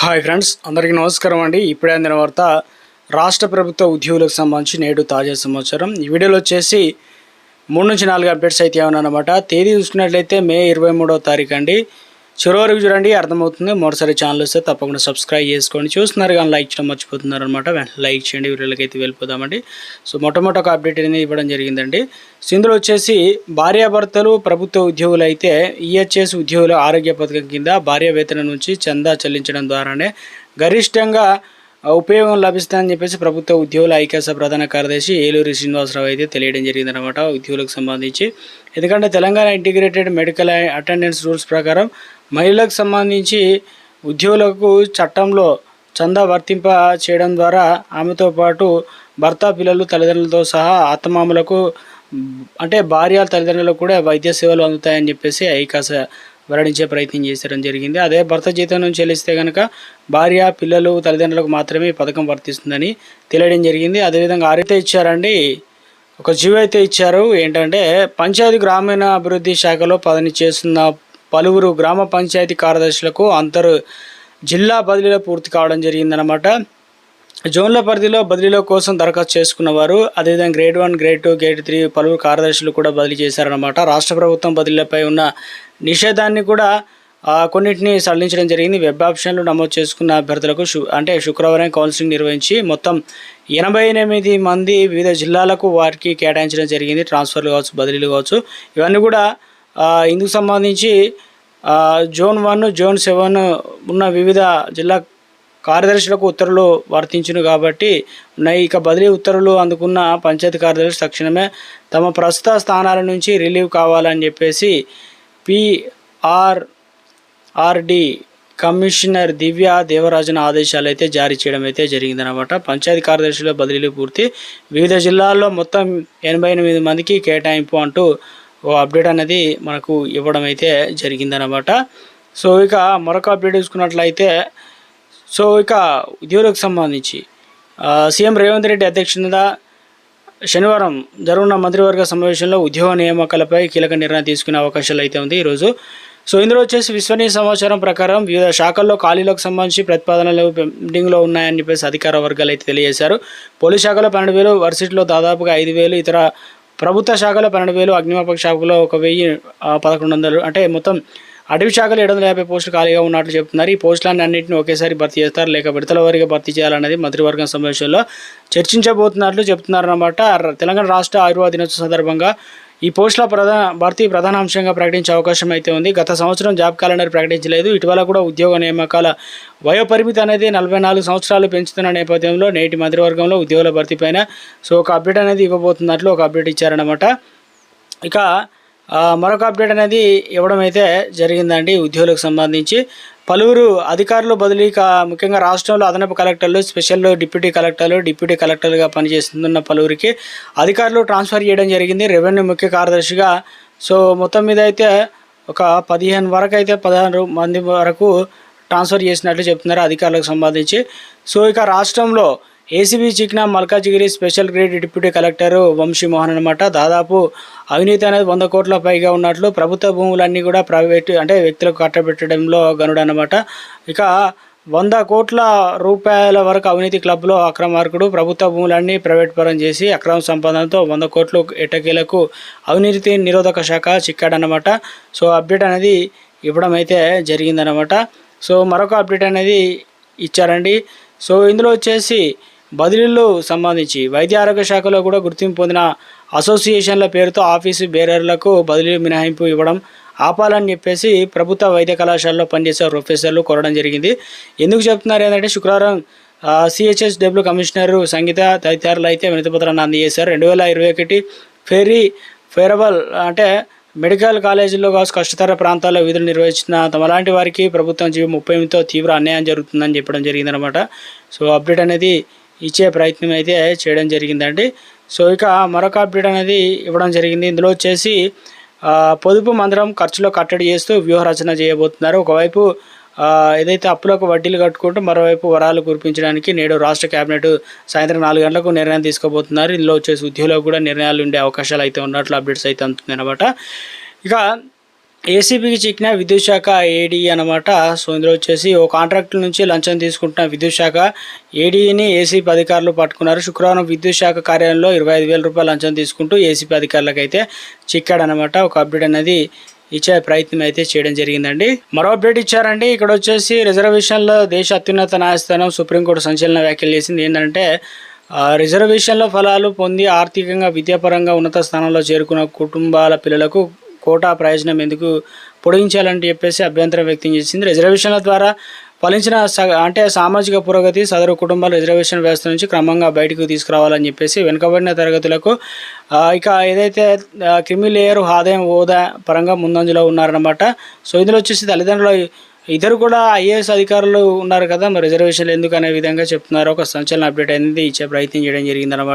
Hi friends, అందరికీ నమస్కారం అండి. ఇప్పుడే అందిన వార్త రాష్ట్ర ప్రభుత్వ ఉద్యోగులకు సంబంధించి నేడు తాజా సమాచారం. ఈ వీడియోలో వచ్చేసి 3-4 అప్డేట్స్ అయితే ఏమన్నమాట. తేదీ చూసుకున్నట్లయితే మే 23వ తారీఖు అండి. చివరి వరకు చూడండి, అర్థమవుతుంది. మరోసారి ఛానల్ వస్తే తప్పకుండా సబ్స్క్రైబ్ చేసుకోండి. చూస్తున్నారు కానీ లైక్ చేయడం మర్చిపోతున్నారు అనమాట. లైక్ చేయండి. వీడియోలకి అయితే వెళ్ళిపోదామండి. సో మొట్టమొదటి ఒక అప్డేట్ అనేది ఇవ్వడం జరిగిందండి. సో ఇందులో వచ్చేసి భార్యాభర్తలు ప్రభుత్వ ఉద్యోగులు అయితే ఈహెచ్ఎస్ ఉద్యోగుల ఆరోగ్య పథకం కింద భార్య వేతనం నుంచి చందా చెల్లించడం ద్వారానే గరిష్టంగా ఉపయోగం లభిస్తుందని చెప్పేసి ప్రభుత్వ ఉద్యోగుల ఐక్యస ప్రధాన కార్యదర్శి ఏలూరి శ్రీనివాసరావు అయితే తెలియడం జరిగిందనమాట ఉద్యోగులకు సంబంధించి. ఎందుకంటే Telangana integrated medical attendance rules ప్రకారం మహిళలకు సంబంధించి ఉద్యోగులకు చట్టంలో చందా వర్తింప చేయడం ద్వారా ఆమెతో పాటు భర్త, పిల్లలు, తల్లిదండ్రులతో సహా అత్తమామలకు అంటే భార్య తల్లిదండ్రులకు కూడా వైద్య సేవలు అందుతాయని చెప్పేసి ఐకాస వెల్లడించే ప్రయత్నం చేసడం జరిగింది. అదే భర్త జీతం నుంచి చెల్లిస్తే కనుక భార్య, పిల్లలు, తల్లిదండ్రులకు మాత్రమే ఈ పథకం వర్తిస్తుందని తెలియడం జరిగింది. అదేవిధంగా ఆరైతే ఇచ్చారండి, ఒక జీవో అయితే ఇచ్చారు. ఏంటంటే పంచాయతీ గ్రామీణ అభివృద్ధి శాఖలో పని చేస్తున్న పలువురు గ్రామ పంచాయతీ కార్యదర్శులకు జిల్లా బదిలీలో పూర్తి కావడం జరిగిందనమాట. జోన్ల పరిధిలో బదిలీల కోసం దరఖాస్తు చేసుకున్న వారు, అదేవిధంగా గ్రేడ్ 1, గ్రేడ్ 2, గ్రేడ్ 3 పలువురు కార్యదర్శులు కూడా బదిలీ చేశారనమాట. రాష్ట్ర ప్రభుత్వం బదిలీలపై ఉన్న నిషేధాన్ని కూడా కొన్నింటిని సడలించడం జరిగింది. వెబ్ ఆప్షన్లు నమోదు చేసుకున్న అభ్యర్థులకు శుక్రవారం కౌన్సిలింగ్ నిర్వహించి మొత్తం 88 మంది వివిధ జిల్లాలకు వారికి కేటాయించడం జరిగింది. ట్రాన్స్ఫర్లు కావచ్చు, బదిలీలు కావచ్చు, ఇవన్నీ కూడా ఇందుకు సంబంధించి జోన్ 1, జోన్ 7 ఉన్న వివిధ జిల్లా కార్యదర్శులకు ఉత్తర్వులు వర్తించును కాబట్టి ఉన్నాయి. ఇక బదిలీ ఉత్తర్వులు అందుకున్న పంచాయతీ కార్యదర్శి తక్షణమే తమ ప్రస్తుత స్థానాల నుంచి రిలీవ్ కావాలని చెప్పేసి PRRD కమిషనర్ దివ్య దేవరాజన్ ఆదేశాలు అయితే జారీ చేయడం అయితే జరిగిందనమాట. పంచాయతీ కార్యదర్శుల బదిలీలు పూర్తి, వివిధ జిల్లాల్లో మొత్తం 88 మందికి కేటాయింపు అంటూ ఓ అప్డేట్ అనేది మనకు ఇవ్వడం అయితే జరిగిందనమాట. సో ఇక మరొక అప్డేట్ చూసుకున్నట్లయితే, సో ఇక ఉద్యోగులకు సంబంధించి సీఎం రేవంత్ రెడ్డి అధ్యక్షతన శనివారం జరుగుతున్న మంత్రివర్గ సమావేశంలో ఉద్యోగ నియామకాలపై కీలక నిర్ణయం తీసుకునే అవకాశాలు అయితే ఉంది ఈరోజు. సో ఇందులో వచ్చేసి విశ్వసనీయ సమాచారం ప్రకారం వివిధ శాఖల్లో ఖాళీలకు సంబంధించి ప్రతిపాదనలు పెండింగ్లో ఉన్నాయని చెప్పేసి అధికార వర్గాలు అయితే తెలియజేశారు. పోలీస్ శాఖలో 12,000, వర్సిటీలో దాదాపుగా 5,000, ఇతర ప్రభుత్వ శాఖలో 12,000, అగ్నిమాపక శాఖలో 1,111, అంటే మొత్తం అటవీ శాఖలో 750 పోస్టులు ఖాళీగా ఉన్నట్లు చెప్తున్నారు. ఈ పోస్టులన్నీ అన్నింటినీ ఒకేసారి భర్తీ చేస్తారు, లేక విడతల వారీగా భర్తీ చేయాలన్నది మంత్రివర్గం సమావేశంలో చర్చించబోతున్నట్లు చెప్తున్నారన్నమాట. తెలంగాణ రాష్ట్ర ఆయుర్వేద దినోత్సవం సందర్భంగా ఈ పోస్టుల భర్తీ ప్రధాన అంశంగా ప్రకటించే అవకాశం అయితే ఉంది. గత సంవత్సరం జాబ్ క్యాలెండర్ ప్రకటించలేదు. ఇటీవల కూడా ఉద్యోగ నియామకాల వయోపరిమితి అనేది 44 సంవత్సరాలు పెంచుతున్న నేపథ్యంలో నేటి మంత్రివర్గంలో ఉద్యోగుల భర్తీపైన సో ఒక అప్డేట్ అనేది ఇవ్వబోతున్నట్లు ఒక అప్డేట్ ఇచ్చారన్నమాట. ఇక మరొక అప్డేట్ అనేది ఇవ్వడం అయితే జరిగిందండి. ఉద్యోగులకు సంబంధించి పలువురు అధికారులు బదిలీ, ముఖ్యంగా రాష్ట్రంలో అదనపు కలెక్టర్లు, స్పెషల్ డిప్యూటీ కలెక్టర్లుగా పనిచేస్తున్న పలువురికి అధికారులు ట్రాన్స్ఫర్ చేయడం జరిగింది. రెవెన్యూ ముఖ్య కార్యదర్శిగా సో మొత్తం మీద అయితే ఒక 16 మంది వరకు ట్రాన్స్ఫర్ చేసినట్లు చెప్తున్నారు అధికారులకు సంబంధించి. సో ఇక రాష్ట్రంలో ఏసీబీ చిక్నా Malkajgiri special grade deputy collector Vamshimohan అనమాట. దాదాపు అవినీతి అనేది 100 కోట్ల పైగా ఉన్నట్లు, ప్రభుత్వ భూములన్నీ కూడా ప్రైవేటు అంటే వ్యక్తులకు కట్టబెట్టడంలో గనుడు అనమాట. ఇక 100 కోట్ల రూపాయల వరకు అవినీతి క్లబ్లో అక్రమార్కుడు, ప్రభుత్వ భూములన్నీ ప్రైవేట్ పరం చేసి అక్రమ సంపాదనతో 100 కోట్లు ఎట్టకేలకు అవినీతి నిరోధక శాఖ చిక్కాడనమాట. సో అప్డేట్ అనేది ఇవ్వడం అయితే జరిగిందనమాట. సో మరొక అప్డేట్ అనేది ఇచ్చారండి. సో ఇందులో వచ్చేసి బదిలీలు సంబంధించి వైద్య ఆరోగ్య శాఖలో కూడా గుర్తింపు పొందిన అసోసియేషన్ల పేరుతో ఆఫీసు బేరర్లకు బదిలీ మినహాయింపు ఇవ్వడం ఆపాలని చెప్పేసి ప్రభుత్వ వైద్య కళాశాలలో పనిచేసే ప్రొఫెసర్లు కోరడం జరిగింది. ఎందుకు చెప్తున్నారు ఏంటంటే, శుక్రవారం CHSW కమిషనర్ సంగీత తదితరులు అయితే వినతిపత్రాన్ని అందజేశారు. 2021 ఫేరబుల్ అంటే మెడికల్ కాలేజీల్లో కావచ్చు కష్టతర ప్రాంతాల్లో విధులు నిర్వహించిన తమలాంటి వారికి ప్రభుత్వం జీవో 38తో తీవ్ర అన్యాయం జరుగుతుందని చెప్పడం జరిగిందనమాట. సో అప్డేట్ అనేది ఇచ్చే ప్రయత్నం అయితే చేయడం జరిగిందండి. సో ఇక మరొక అప్డేట్ అనేది ఇవ్వడం జరిగింది. ఇందులో వచ్చేసి పొదుపు మందిరం ఖర్చులో కట్టడి చేస్తూ వ్యూహరచన చేయబోతున్నారు. ఒకవైపు ఏదైతే అప్పులకు వడ్డీలు కట్టుకుంటూ మరోవైపు వరాలు కురిపించడానికి నేడు రాష్ట్ర కేబినెట్ సాయంత్రం 4 గంటలకు నిర్ణయం తీసుకోబోతున్నారు. ఇందులో వచ్చేసి ఉద్యోగులకు కూడా నిర్ణయాలు ఉండే అవకాశాలు అయితే ఉన్నట్లు అప్డేట్స్ అయితే అందుతుంది అనమాట. ఇక ఏసీబీకి చిక్కిన విద్యుత్ శాఖ ఏడీ అనమాట. సో ఇందులో వచ్చేసి ఓ కాంట్రాక్టుల నుంచి లంచం తీసుకుంటున్న విద్యుత్ శాఖ ఏడీని ఏసీబీ అధికారులు పట్టుకున్నారు. శుక్రవారం విద్యుత్ శాఖ కార్యాలయంలో 25,000 రూపాయలు లంచం తీసుకుంటూ ఏసీబీ అధికారులకు అయితే చిక్కాడనమాట. ఒక అప్డేట్ అనేది ఇచ్చే ప్రయత్నం అయితే చేయడం జరిగిందండి. మరో అప్డేట్ ఇచ్చారండి. ఇక్కడ వచ్చేసి రిజర్వేషన్లో దేశ అత్యున్నత న్యాయస్థానం సుప్రీంకోర్టు సంచలన వ్యాఖ్యలు చేసింది. ఏంటంటే రిజర్వేషన్ల ఫలాలు పొంది ఆర్థికంగా విద్యాపరంగా ఉన్నత స్థానంలో చేరుకున్న కుటుంబాల పిల్లలకు కోటా ప్రయోజనం ఎందుకు పొడిగించాలని చెప్పేసి అభ్యంతరం వ్యక్తం చేసింది. రిజర్వేషన్ల ద్వారా ఫలించిన అంటే సామాజిక పురోగతి సదరు కుటుంబాలు రిజర్వేషన్ వ్యవస్థ నుంచి క్రమంగా బయటకు తీసుకురావాలని చెప్పేసి వెనుకబడిన తరగతులకు ఇక ఏదైతే క్రిమి లేయర్ ఆదాయం హోదా పరంగా ముందంజలో ఉన్నారనమాట. సో ఇందులో వచ్చేసి తల్లిదండ్రులు ఇద్దరు కూడా ఐఏఎస్ అధికారులు ఉన్నారు కదా, మరి రిజర్వేషన్లు ఎందుకు అనే విధంగా చెప్తున్నారు. ఒక సంచలన అప్డేట్ అనేది ఇచ్చే ప్రయత్నం చేయడం జరిగిందనమాట.